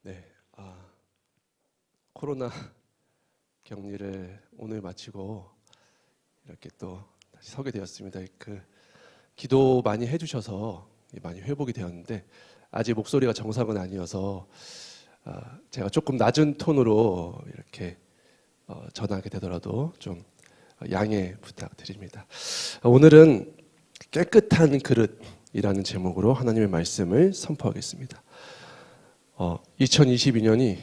네, 코로나 격리를 오늘 마치고 이렇게 또 다시 서게 되었습니다. 기도 많이 해주셔서 많이 회복이 되었는데 아직 목소리가 정상은 아니어서 제가 조금 낮은 톤으로 이렇게 전하게 되더라도 좀 양해 부탁드립니다. 오늘은 깨끗한 그릇이라는 제목으로 하나님의 말씀을 선포하겠습니다. 2022년이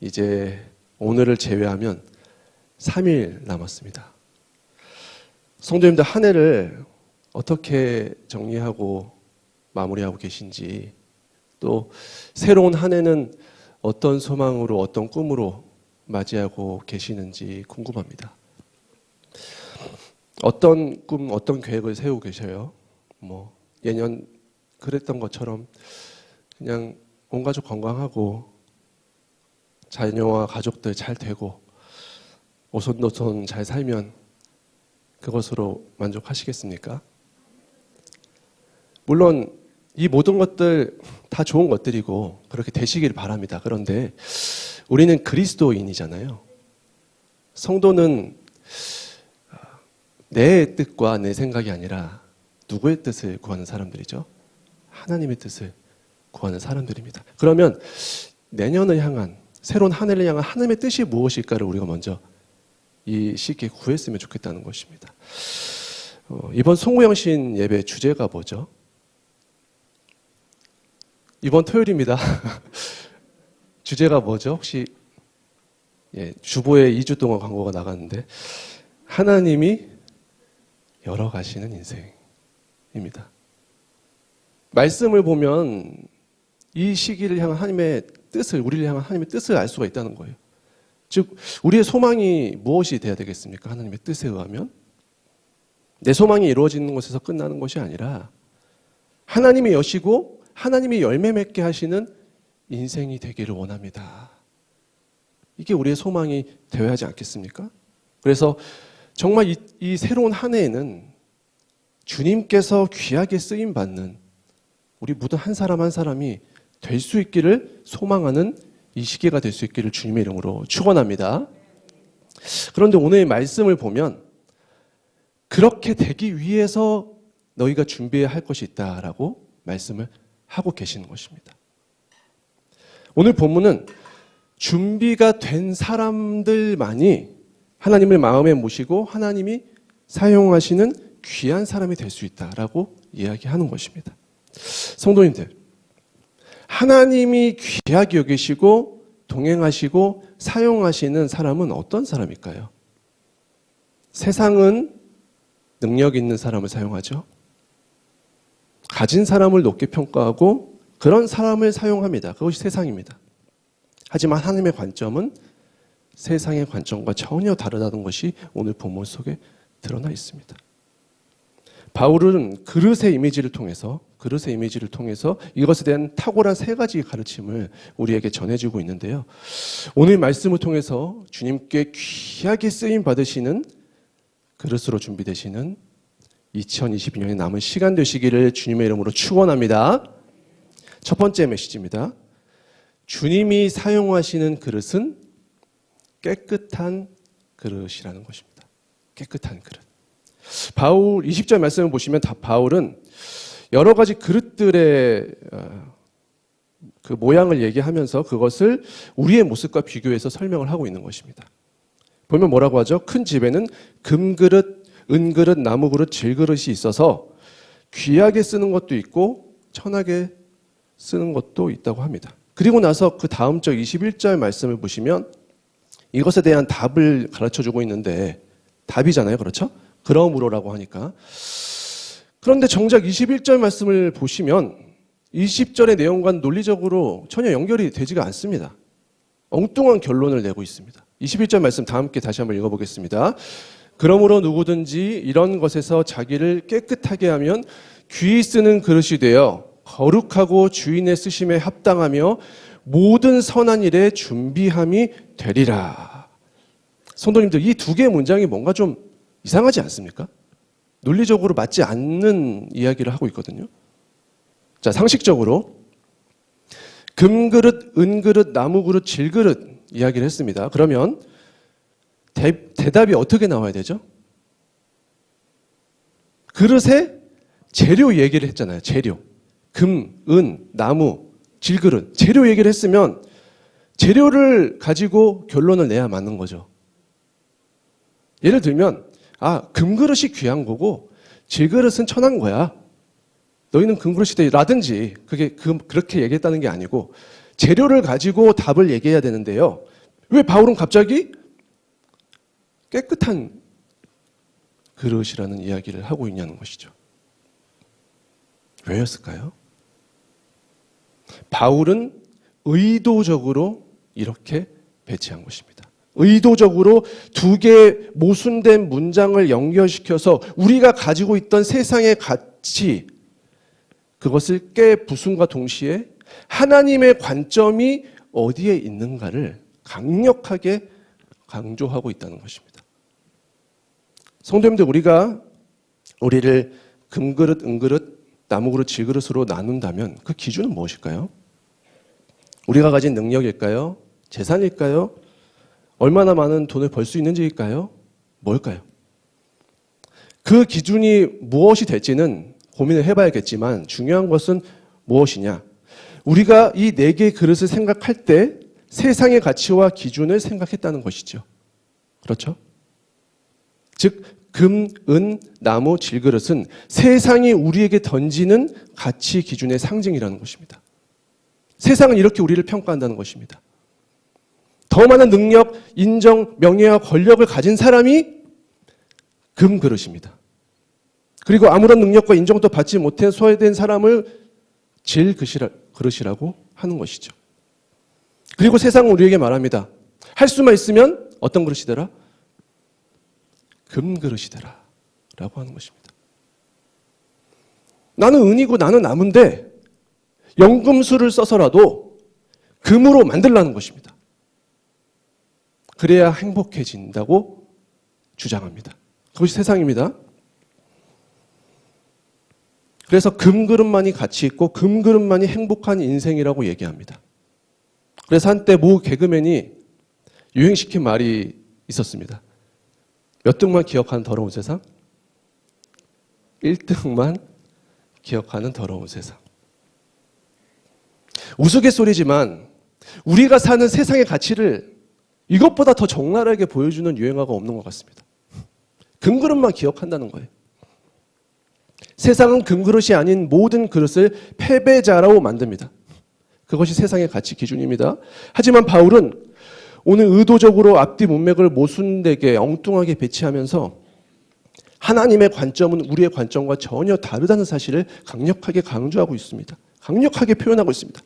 이제 오늘을 제외하면 3일 남았습니다. 성도님들 한 해를 어떻게 정리하고 마무리하고 계신지, 또 새로운 한 해는 어떤 소망으로 어떤 꿈으로 맞이하고 계시는지 궁금합니다. 어떤 꿈, 어떤 계획을 세우고 계셔요? 예년 그랬던 것처럼 그냥 온 가족 건강하고 자녀와 가족들 잘 되고 오손도손 잘 살면 그것으로 만족하시겠습니까? 물론 이 모든 것들 다 좋은 것들이고 그렇게 되시길 바랍니다. 그런데 우리는 그리스도인이잖아요. 성도는 내 뜻과 내 생각이 아니라 누구의 뜻을 구하는 사람들이죠? 하나님의 뜻을 구하는 사람들입니다. 그러면 내년을 향한, 새로운 한 해를 향한 하나님의 뜻이 무엇일까를 우리가 먼저 이 시기에 구했으면 좋겠다는 것입니다. 이번 송구영신 예배 주제가 뭐죠? 이번 토요일입니다. 주제가 뭐죠? 혹시 주보에 2주 동안 광고가 나갔는데 하나님이 열어가시는 인생입니다. 말씀을 보면 이 시기를 향한 하나님의 뜻을, 우리를 향한 하나님의 뜻을 알 수가 있다는 거예요. 즉 우리의 소망이 무엇이 돼야 되겠습니까? 하나님의 뜻에 의하면 내 소망이 이루어지는 것에서 끝나는 것이 아니라 하나님이 여시고 하나님이 열매 맺게 하시는 인생이 되기를 원합니다. 이게 우리의 소망이 되어야 하지 않겠습니까? 그래서 정말 이 새로운 한 해에는 주님께서 귀하게 쓰임받는 우리 모든 한 사람 한 사람이 될 수 있기를 소망하는 이 시기가 될 수 있기를 주님의 이름으로 축원합니다. 그런데 오늘의 말씀을 보면 그렇게 되기 위해서 너희가 준비해야 할 것이 있다라고 말씀을 하고 계시는 것입니다. 오늘 본문은 준비가 된 사람들만이 하나님을 마음에 모시고 하나님이 사용하시는 귀한 사람이 될 수 있다라고 이야기하는 것입니다. 성도님들, 하나님이 귀하게 여기시고 동행하시고 사용하시는 사람은 어떤 사람일까요? 세상은 능력 있는 사람을 사용하죠. 가진 사람을 높게 평가하고 그런 사람을 사용합니다. 그것이 세상입니다. 하지만 하나님의 관점은 세상의 관점과 전혀 다르다는 것이 오늘 본문 속에 드러나 있습니다. 바울은 그릇의 이미지를 통해서 이것에 대한 탁월한 세 가지 가르침을 우리에게 전해주고 있는데요. 오늘 말씀을 통해서 주님께 귀하게 쓰임 받으시는 그릇으로 준비되시는 2022년에 남은 시간 되시기를 주님의 이름으로 축원합니다. 첫 번째 메시지입니다. 주님이 사용하시는 그릇은 깨끗한 그릇이라는 것입니다. 깨끗한 그릇. 바울 20절 말씀을 보시면 바울은 여러 가지 그릇들의 그 모양을 얘기하면서 그것을 우리의 모습과 비교해서 설명을 하고 있는 것입니다. 보면 뭐라고 하죠? 큰 집에는 금그릇, 은그릇, 나무그릇, 질그릇이 있어서 귀하게 쓰는 것도 있고 천하게 쓰는 것도 있다고 합니다. 그리고 나서 그 다음 절 21절 말씀을 보시면 이것에 대한 답을 가르쳐주고 있는데 답이잖아요. 그렇죠? 그러므로라고 하니까. 그런데 정작 21절 말씀을 보시면 20절의 내용과 논리적으로 전혀 연결이 되지가 않습니다. 엉뚱한 결론을 내고 있습니다. 21절 말씀 다 함께 다시 한번 읽어보겠습니다. 그러므로 누구든지 이런 것에서 자기를 깨끗하게 하면 귀히 쓰는 그릇이 되어 거룩하고 주인의 쓰심에 합당하며 모든 선한 일에 준비함이 되리라. 성도님들, 이 두 개의 문장이 뭔가 좀 이상하지 않습니까? 논리적으로 맞지 않는 이야기를 하고 있거든요. 자, 상식적으로 금그릇, 은그릇, 나무그릇, 질그릇 이야기를 했습니다. 그러면 대답이 어떻게 나와야 되죠? 그릇의 재료 얘기를 했잖아요. 재료. 금, 은, 나무, 질그릇. 재료 얘기를 했으면 재료를 가지고 결론을 내야 맞는 거죠. 예를 들면 금그릇이 귀한 거고 질그릇은 천한 거야. 너희는 금그릇이 돼. 라든지 그렇게 얘기했다는 게 아니고 재료를 가지고 답을 얘기해야 되는데요. 왜 바울은 갑자기 깨끗한 그릇이라는 이야기를 하고 있냐는 것이죠. 왜였을까요? 바울은 의도적으로 이렇게 배치한 것입니다. 의도적으로 두 개의 모순된 문장을 연결시켜서 우리가 가지고 있던 세상의 가치, 그것을 깨부순과 동시에 하나님의 관점이 어디에 있는가를 강력하게 강조하고 있다는 것입니다. 성도님들, 우리를 금그릇, 은그릇, 나무그릇, 질그릇으로 나눈다면 그 기준은 무엇일까요? 우리가 가진 능력일까요? 재산일까요? 얼마나 많은 돈을 벌 수 있는지일까요? 뭘까요? 그 기준이 무엇이 될지는 고민을 해봐야겠지만 중요한 것은 무엇이냐? 우리가 이 네 개의 그릇을 생각할 때 세상의 가치와 기준을 생각했다는 것이죠. 그렇죠? 즉 금, 은, 나무, 질그릇은 세상이 우리에게 던지는 가치 기준의 상징이라는 것입니다. 세상은 이렇게 우리를 평가한다는 것입니다. 더 많은 능력, 인정, 명예와 권력을 가진 사람이 금그릇입니다. 그리고 아무런 능력과 인정도 받지 못해 소외된 사람을 질그릇이라고 하는 것이죠. 그리고 세상은 우리에게 말합니다. 할 수만 있으면 어떤 그릇이더라? 금그릇이더라 라고 하는 것입니다. 나는 은이고 나는 나무인데 연금술을 써서라도 금으로 만들라는 것입니다. 그래야 행복해진다고 주장합니다. 그것이 세상입니다. 그래서 금그릇만이 가치 있고 금그릇만이 행복한 인생이라고 얘기합니다. 그래서 한때 모 개그맨이 유행시킨 말이 있었습니다. 몇 등만 기억하는 더러운 세상? 1등만 기억하는 더러운 세상. 우스갯소리지만 우리가 사는 세상의 가치를 이것보다 더 적나라하게 보여주는 유행어가 없는 것 같습니다. 금그릇만 기억한다는 거예요. 세상은 금그릇이 아닌 모든 그릇을 패배자라고 만듭니다. 그것이 세상의 가치 기준입니다. 하지만 바울은 오늘 의도적으로 앞뒤 문맥을 모순되게 엉뚱하게 배치하면서 하나님의 관점은 우리의 관점과 전혀 다르다는 사실을 강력하게 강조하고 있습니다. 강력하게 표현하고 있습니다.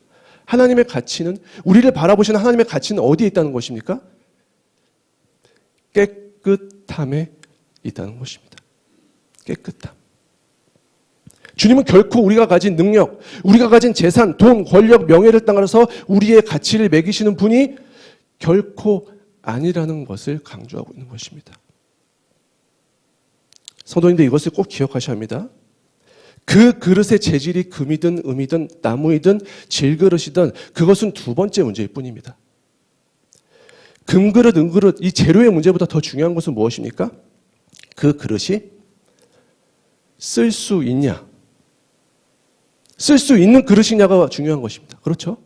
하나님의 가치는, 우리를 바라보시는 하나님의 가치는 어디에 있다는 것입니까? 깨끗함에 있다는 것입니다. 깨끗함. 주님은 결코 우리가 가진 능력, 우리가 가진 재산, 돈, 권력, 명예를 따라서 우리의 가치를 매기시는 분이 결코 아니라는 것을 강조하고 있는 것입니다. 성도님들, 이것을 꼭 기억하셔야 합니다. 그 그릇의 재질이 금이든 은이든 나무이든 질그릇이든 그것은 두 번째 문제일 뿐입니다. 금그릇, 은그릇, 이 재료의 문제보다 더 중요한 것은 무엇입니까? 그 그릇이 쓸 수 있냐, 쓸 수 있는 그릇이냐가 중요한 것입니다. 그렇죠?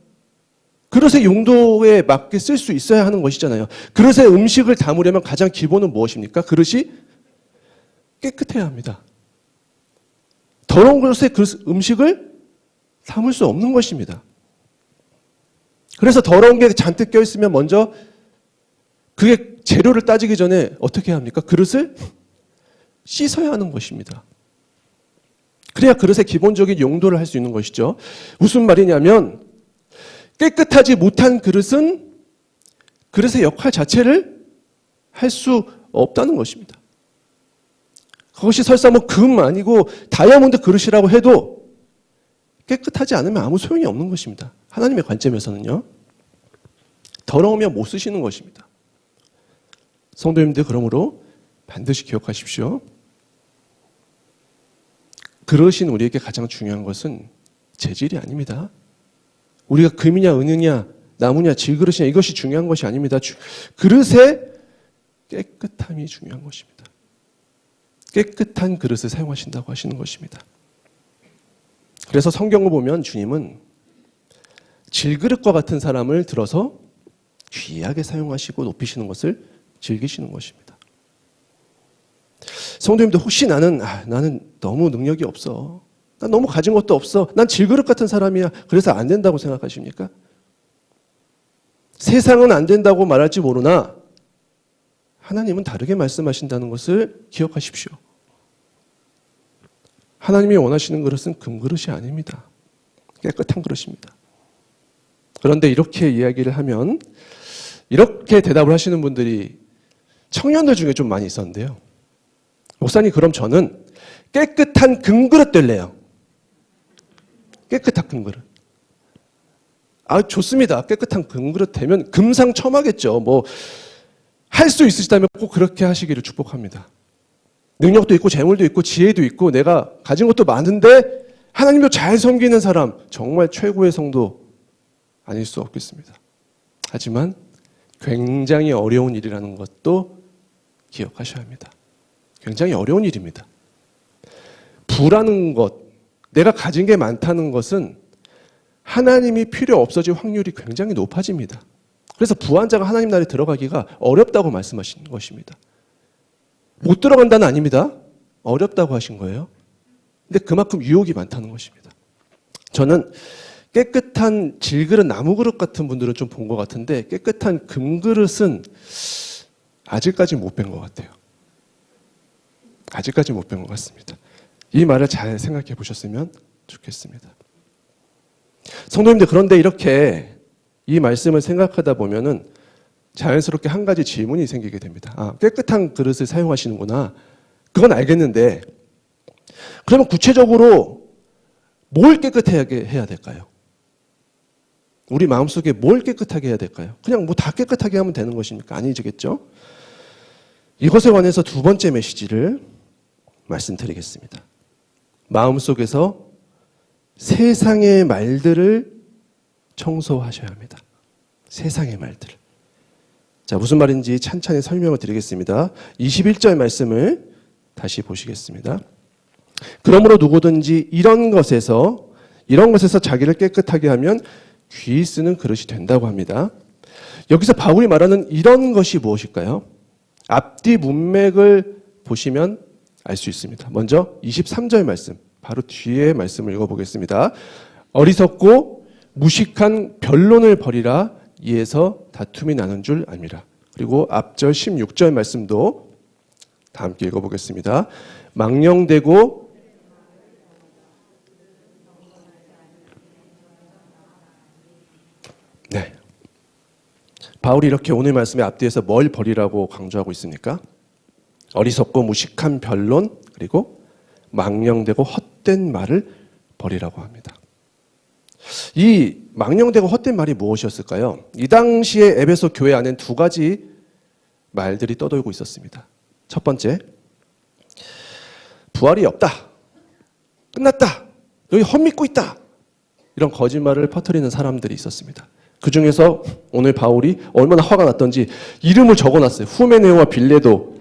그릇의 용도에 맞게 쓸 수 있어야 하는 것이잖아요. 그릇에 음식을 담으려면 가장 기본은 무엇입니까? 그릇이 깨끗해야 합니다. 더러운 그릇에 음식을 담을 수 없는 것입니다. 그래서 더러운 게 잔뜩 껴있으면 먼저 그게 재료를 따지기 전에 어떻게 해야 합니까? 그릇을 씻어야 하는 것입니다. 그래야 그릇의 기본적인 용도를 할 수 있는 것이죠. 무슨 말이냐면 깨끗하지 못한 그릇은 그릇의 역할 자체를 할 수 없다는 것입니다. 그것이 설사 금 아니고 다이아몬드 그릇이라고 해도 깨끗하지 않으면 아무 소용이 없는 것입니다. 하나님의 관점에서는요. 더러우면 못 쓰시는 것입니다. 성도님들, 그러므로 반드시 기억하십시오. 그릇인 우리에게 가장 중요한 것은 재질이 아닙니다. 우리가 금이냐 은이냐 나무냐 질그릇이냐 이것이 중요한 것이 아닙니다. 그릇의 깨끗함이 중요한 것입니다. 깨끗한 그릇을 사용하신다고 하시는 것입니다. 그래서 성경을 보면 주님은 질그릇과 같은 사람을 들어서 귀하게 사용하시고 높이시는 것을 즐기시는 것입니다. 성도님들 혹시 나는 너무 능력이 없어. 난 너무 가진 것도 없어. 난 질그릇 같은 사람이야. 그래서 안 된다고 생각하십니까? 세상은 안 된다고 말할지 모르나 하나님은 다르게 말씀하신다는 것을 기억하십시오. 하나님이 원하시는 그릇은 금그릇이 아닙니다. 깨끗한 그릇입니다. 그런데 이렇게 이야기를 하면 이렇게 대답을 하시는 분들이 청년들 중에 좀 많이 있었는데요. 목사님, 그럼 저는 깨끗한 금그릇 될래요. 깨끗한 금그릇. 좋습니다. 깨끗한 금그릇 되면 금상첨화겠죠. 할 수 있으시다면 꼭 그렇게 하시기를 축복합니다. 능력도 있고 재물도 있고 지혜도 있고 내가 가진 것도 많은데 하나님도 잘 섬기는 사람, 정말 최고의 성도 아닐 수 없겠습니다. 하지만 굉장히 어려운 일이라는 것도 기억하셔야 합니다. 굉장히 어려운 일입니다. 부라는 것, 내가 가진 게 많다는 것은 하나님이 필요 없어질 확률이 굉장히 높아집니다. 그래서 부한 자가 하나님 나라에 들어가기가 어렵다고 말씀하신 것입니다. 못 들어간다는 아닙니다. 어렵다고 하신 거예요. 근데 그만큼 유혹이 많다는 것입니다. 저는 깨끗한 질그릇, 나무그릇 같은 분들은 좀 본 것 같은데 깨끗한 금그릇은 아직까지 못 뵌 것 같아요. 아직까지 못 뵌 것 같습니다. 이 말을 잘 생각해 보셨으면 좋겠습니다. 성도님들, 그런데 이렇게 이 말씀을 생각하다 보면은 자연스럽게 한 가지 질문이 생기게 됩니다. 깨끗한 그릇을 사용하시는구나. 그건 알겠는데 그러면 구체적으로 뭘 깨끗하게 해야 될까요? 우리 마음속에 뭘 깨끗하게 해야 될까요? 그냥 다 깨끗하게 하면 되는 것입니까? 아니겠죠? 이것에 관해서 두 번째 메시지를 말씀드리겠습니다. 마음속에서 세상의 말들을 청소하셔야 합니다. 세상의 말들. 자, 무슨 말인지 찬찬히 설명을 드리겠습니다. 21절 말씀을 다시 보시겠습니다. 그러므로 누구든지 이런 것에서 자기를 깨끗하게 하면 귀 쓰는 그릇이 된다고 합니다. 여기서 바울이 말하는 이런 것이 무엇일까요? 앞뒤 문맥을 보시면 알 수 있습니다. 먼저 23절 말씀, 바로 뒤에 말씀을 읽어보겠습니다. 어리석고 무식한 변론을 버리라. 이에서 다툼이 나는 줄 압니다. 그리고 앞절 16절 말씀도 다 함께 읽어보겠습니다. 망령되고 네. 바울이 이렇게 오늘 말씀의 앞뒤에서 뭘 버리라고 강조하고 있습니까? 어리석고 무식한 변론, 그리고 망령되고 헛된 말을 버리라고 합니다. 이 망령되고 헛된 말이 무엇이었을까요? 이 당시에 에베소 교회 안엔 두 가지 말들이 떠돌고 있었습니다. 첫 번째, 부활이 없다. 끝났다. 여기 헛믿고 있다. 이런 거짓말을 퍼뜨리는 사람들이 있었습니다. 그 중에서 오늘 바울이 얼마나 화가 났던지 이름을 적어놨어요. 후메네오와 빌레도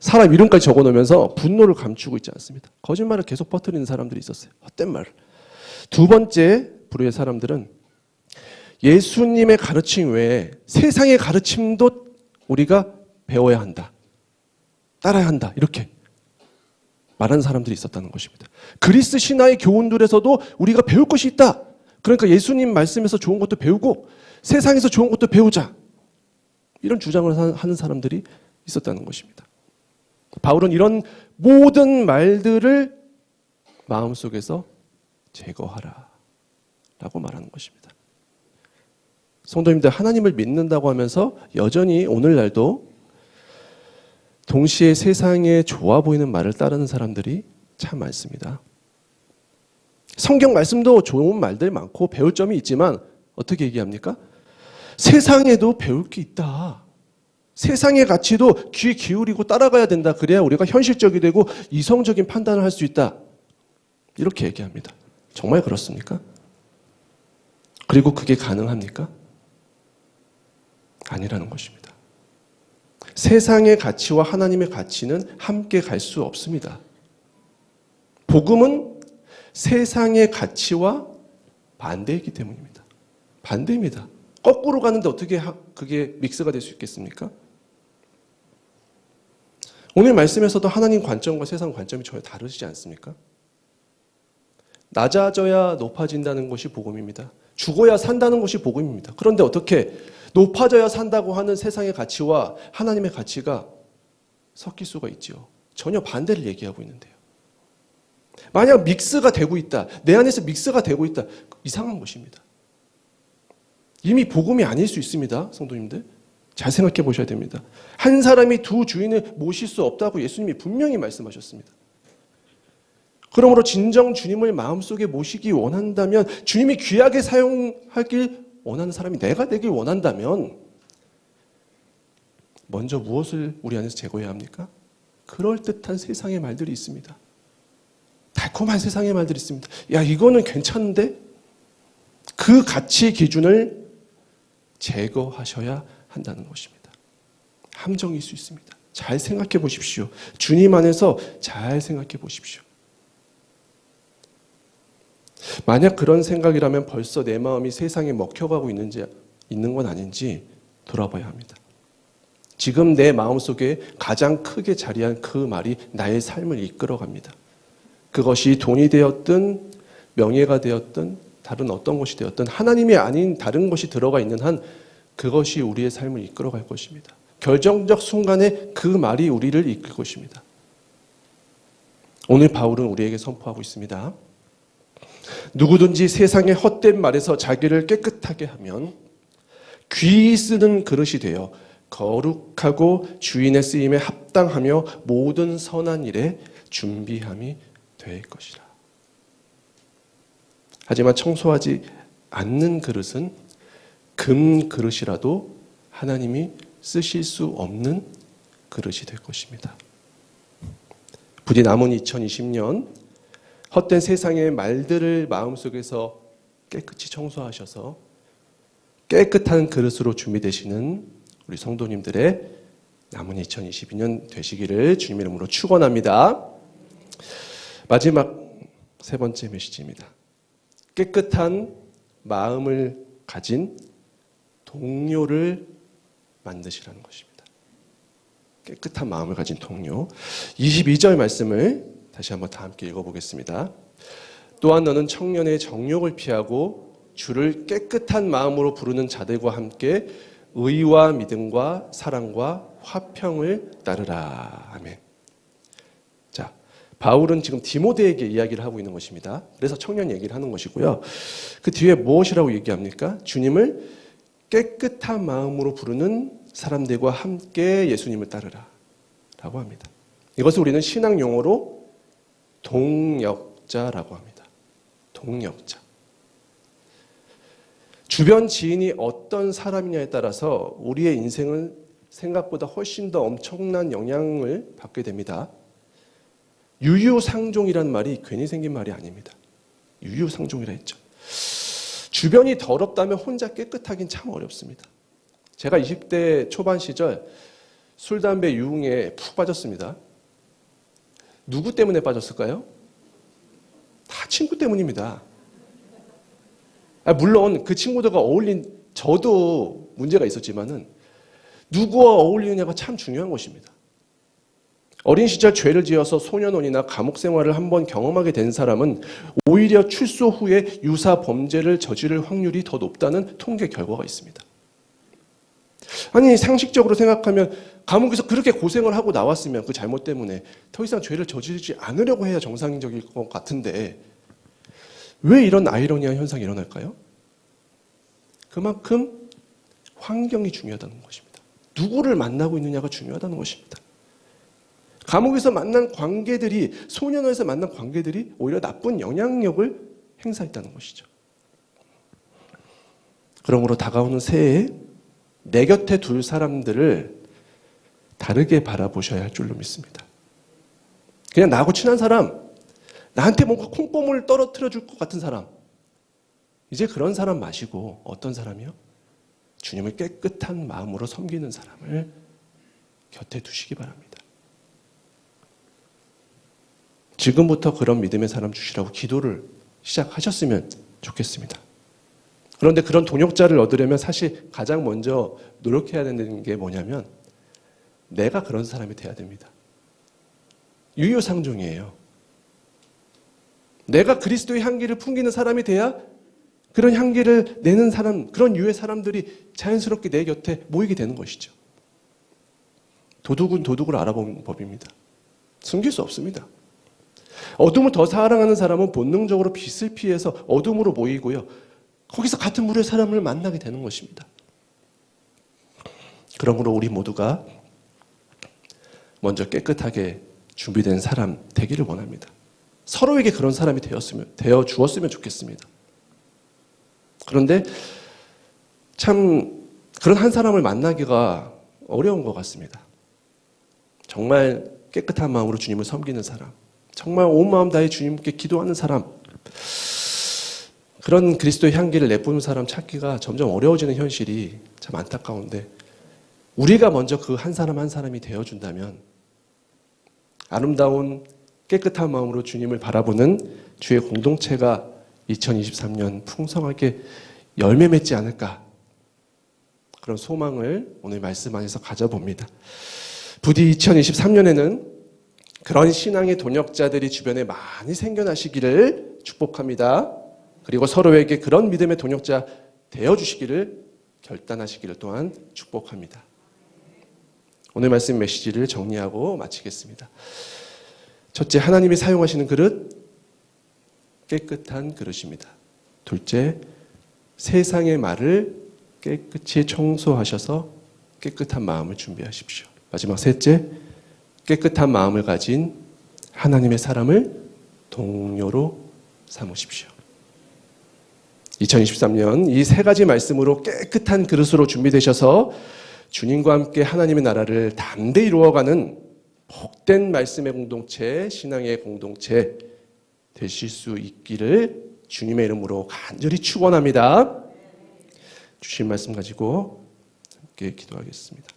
사람 이름까지 적어놓으면서 분노를 감추고 있지 않습니다. 거짓말을 계속 퍼뜨리는 사람들이 있었어요. 헛된 말을. 두 번째 부류의 사람들은 예수님의 가르침 외에 세상의 가르침도 우리가 배워야 한다. 따라야 한다. 이렇게 말하는 사람들이 있었다는 것입니다. 그리스 신화의 교훈들에서도 우리가 배울 것이 있다. 그러니까 예수님 말씀에서 좋은 것도 배우고 세상에서 좋은 것도 배우자. 이런 주장을 하는 사람들이 있었다는 것입니다. 바울은 이런 모든 말들을 마음속에서 제거하라 라고 말하는 것입니다. 성도님들, 하나님을 믿는다고 하면서 여전히 오늘날도 동시에 세상에 좋아 보이는 말을 따르는 사람들이 참 많습니다. 성경 말씀도 좋은 말들 많고 배울 점이 있지만 어떻게 얘기합니까? 세상에도 배울 게 있다. 세상의 가치도 귀 기울이고 따라가야 된다. 그래야 우리가 현실적이 되고 이성적인 판단을 할 수 있다. 이렇게 얘기합니다. 정말 그렇습니까? 그리고 그게 가능합니까? 아니라는 것입니다. 세상의 가치와 하나님의 가치는 함께 갈 수 없습니다. 복음은 세상의 가치와 반대이기 때문입니다. 반대입니다. 거꾸로 가는데 어떻게 그게 믹스가 될 수 있겠습니까? 오늘 말씀에서도 하나님 관점과 세상 관점이 전혀 다르지 않습니까? 낮아져야 높아진다는 것이 복음입니다. 죽어야 산다는 것이 복음입니다. 그런데 어떻게 높아져야 산다고 하는 세상의 가치와 하나님의 가치가 섞일 수가 있지요? 전혀 반대를 얘기하고 있는데요. 만약 믹스가 되고 있다, 내 안에서 믹스가 되고 있다, 이상한 것입니다. 이미 복음이 아닐 수 있습니다. 성도님들 잘 생각해 보셔야 됩니다. 한 사람이 두 주인을 모실 수 없다고 예수님이 분명히 말씀하셨습니다. 그러므로 진정 주님을 마음속에 모시기 원한다면, 주님이 귀하게 사용하길 원하는 사람이 내가 되길 원한다면 먼저 무엇을 우리 안에서 제거해야 합니까? 그럴듯한 세상의 말들이 있습니다. 달콤한 세상의 말들이 있습니다. 야, 이거는 괜찮은데? 그 가치 기준을 제거하셔야 한다는 것입니다. 함정일 수 있습니다. 잘 생각해 보십시오. 주님 안에서 잘 생각해 보십시오. 만약 그런 생각이라면 벌써 내 마음이 세상에 먹혀가고 있는 건 아닌지 돌아봐야 합니다. 지금 내 마음속에 가장 크게 자리한 그 말이 나의 삶을 이끌어갑니다. 그것이 돈이 되었든 명예가 되었든 다른 어떤 것이 되었든 하나님이 아닌 다른 것이 들어가 있는 한 그것이 우리의 삶을 이끌어갈 것입니다. 결정적 순간에 그 말이 우리를 이끌 것입니다. 오늘 바울은 우리에게 선포하고 있습니다. 누구든지 세상의 헛된 말에서 자기를 깨끗하게 하면 귀히 쓰는 그릇이 되어 거룩하고 주인의 쓰임에 합당하며 모든 선한 일에 준비함이 될 것이라. 하지만 청소하지 않는 그릇은 금 그릇이라도 하나님이 쓰실 수 없는 그릇이 될 것입니다. 부디 남은 2020년 헛된 세상의 말들을 마음속에서 깨끗이 청소하셔서 깨끗한 그릇으로 준비되시는 우리 성도님들의 남은 2022년 되시기를 주님의 이름으로 축원합니다. 마지막 세 번째 메시지입니다. 깨끗한 마음을 가진 동료를 만드시라는 것입니다. 깨끗한 마음을 가진 동료. 22절 말씀을 다시 한번 다 함께 읽어보겠습니다. 또한 너는 청년의 정욕을 피하고 주를 깨끗한 마음으로 부르는 자들과 함께 의와 믿음과 사랑과 화평을 따르라. 아멘. 자, 바울은 지금 디모데에게 이야기를 하고 있는 것입니다. 그래서 청년 얘기를 하는 것이고요. 그 뒤에 무엇이라고 얘기합니까? 주님을 깨끗한 마음으로 부르는 사람들과 함께 예수님을 따르라 라고 합니다. 이것을 우리는 신학 용어로 동역자라고 합니다. 동역자. 주변 지인이 어떤 사람이냐에 따라서 우리의 인생은 생각보다 훨씬 더 엄청난 영향을 받게 됩니다. 유유상종이라는 말이 괜히 생긴 말이 아닙니다. 유유상종이라 했죠. 주변이 더럽다면 혼자 깨끗하긴 참 어렵습니다. 제가 20대 초반 시절 술, 담배, 유흥에 푹 빠졌습니다. 누구 때문에 빠졌을까요? 다 친구 때문입니다. 물론 그 친구들과 어울린 저도 문제가 있었지만은 누구와 어울리느냐가 참 중요한 것입니다. 어린 시절 죄를 지어서 소년원이나 감옥 생활을 한번 경험하게 된 사람은 오히려 출소 후에 유사 범죄를 저지를 확률이 더 높다는 통계 결과가 있습니다. 아니, 상식적으로 생각하면 감옥에서 그렇게 고생을 하고 나왔으면 그 잘못 때문에 더 이상 죄를 저지르지 않으려고 해야 정상적일 것 같은데 왜 이런 아이러니한 현상이 일어날까요? 그만큼 환경이 중요하다는 것입니다. 누구를 만나고 있느냐가 중요하다는 것입니다. 감옥에서 만난 관계들이, 소년원에서 만난 관계들이 오히려 나쁜 영향력을 행사했다는 것이죠. 그러므로 다가오는 새해에 내 곁에 둘 사람들을 다르게 바라보셔야 할 줄로 믿습니다. 그냥 나하고 친한 사람, 나한테 뭔가 콩고물을 떨어뜨려 줄 것 같은 사람, 이제 그런 사람 마시고 어떤 사람이요? 주님을 깨끗한 마음으로 섬기는 사람을 곁에 두시기 바랍니다. 지금부터 그런 믿음의 사람 주시라고 기도를 시작하셨으면 좋겠습니다. 그런데 그런 동역자를 얻으려면 사실 가장 먼저 노력해야 되는 게 뭐냐면 내가 그런 사람이 돼야 됩니다. 유효상종이에요. 내가 그리스도의 향기를 풍기는 사람이 돼야 그런 향기를 내는 사람, 그런 유의 사람들이 자연스럽게 내 곁에 모이게 되는 것이죠. 도둑은 도둑을 알아보는 법입니다. 숨길 수 없습니다. 어둠을 더 사랑하는 사람은 본능적으로 빛을 피해서 어둠으로 모이고요. 거기서 같은 무리의 사람을 만나게 되는 것입니다. 그러므로 우리 모두가 먼저 깨끗하게 준비된 사람 되기를 원합니다. 서로에게 그런 사람이 되어 주었으면 좋겠습니다. 그런데 참 그런 한 사람을 만나기가 어려운 것 같습니다. 정말 깨끗한 마음으로 주님을 섬기는 사람, 정말 온 마음 다해 주님께 기도하는 사람, 그런 그리스도의 향기를 내뿜는 사람 찾기가 점점 어려워지는 현실이 참 안타까운데 우리가 먼저 그 한 사람 한 사람이 되어준다면 아름다운 깨끗한 마음으로 주님을 바라보는 주의 공동체가 2023년 풍성하게 열매 맺지 않을까, 그런 소망을 오늘 말씀 안에서 가져봅니다. 부디 2023년에는 그런 신앙의 동역자들이 주변에 많이 생겨나시기를 축복합니다. 그리고 서로에게 그런 믿음의 동역자 되어주시기를 결단하시기를 또한 축복합니다. 오늘 말씀 메시지를 정리하고 마치겠습니다. 첫째, 하나님이 사용하시는 그릇, 깨끗한 그릇입니다. 둘째, 세상의 말을 깨끗이 청소하셔서 깨끗한 마음을 준비하십시오. 마지막 셋째, 깨끗한 마음을 가진 하나님의 사람을 동료로 삼으십시오. 2023년 이 세 가지 말씀으로 깨끗한 그릇으로 준비되셔서 주님과 함께 하나님의 나라를 담대히 이루어가는 복된 말씀의 공동체, 신앙의 공동체 되실 수 있기를 주님의 이름으로 간절히 축원합니다. 주신 말씀 가지고 함께 기도하겠습니다.